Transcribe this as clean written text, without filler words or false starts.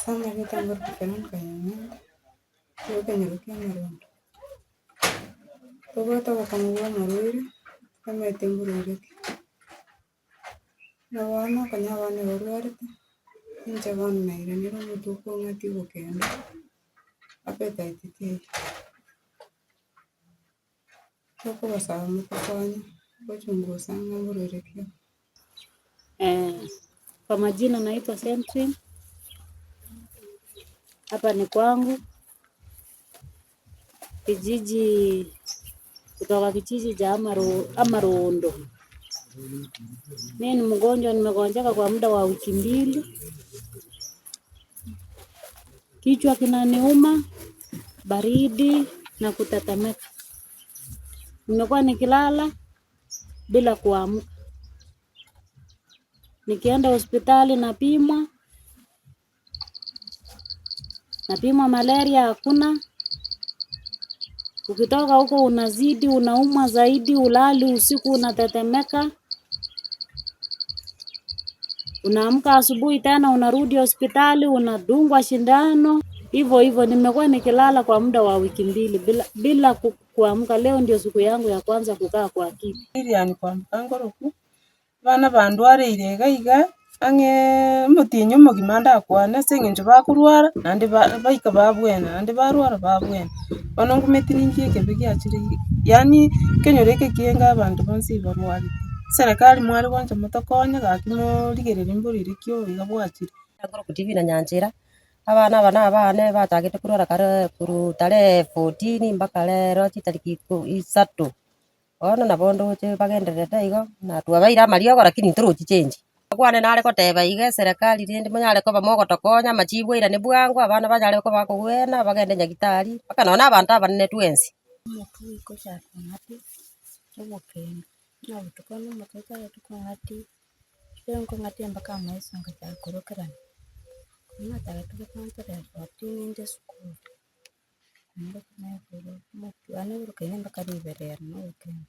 Sama kitangor kufanya kayanya. Yo kenyerukia marondo. Togo togo kangwa maruri. Kama itengurureke. Na wana kanya wana waruarete. Inja wana naira niro mutuko ngati gukenda. Apeta itite. Toko basaba mukufanya. Kuchunguza ngurureke. Kwa majina naitwa Sentry. Hapa ni kwangu. Kijiji kutoka kijiji cha Amarondo. Mimi ni mgonjwa, nimegonjeka kwa muda wa wiki 2. Kichwa kinaniuma, baridi na kutetemeka. Nimekuwa nikilala bila kuamka. Nikienda hospitali napimwa malaria hakuna. Ukitoka huko unazidi unaumwa zaidi, ulali usiku unatetemeka. Unaamka asubuhi tena unarudi hospitali unadungwa sindano. Hivyo nimekuwa nikilala kwa muda wa wiki 2 bila kuamka. Leo ndio siku yangu ya kwanza kukaa kwa kiti. Yani kwa mkangoroku. Bana bandware irega iga ange mutinyu mugimanda kwana sengenjo bakurwara nandi baika babwena nandi barwara babwena ono ngumetingi kebigi achire yani kenyoreke kienga abantu bonsi barwari serikali mwari wanje mutokonya gakimurigerera imburire kyo igabwachire ngoro kutivi na nyanjira abana bane batagite kurwara kare kuru tare 14 mpaka lero chitariki 3 ono na bondo che bagenderete igo na twabaira mariogo lakini turuchi change kwane nare koteba ige serikali rindi munyare ko bamogo tokonya machibwira ni bwangu abana banyare ko bakugwena bagende nyagitari paka nona abantu abanene twensi Mutu iko cha ngati obokenda na utukano mutota tukongati ngo ngati mpaka maisha ngata korokerana kuna taratibu kwanza ya watini nje skulu ndo kuna mutu ane urukaine mpaka riberera no weekend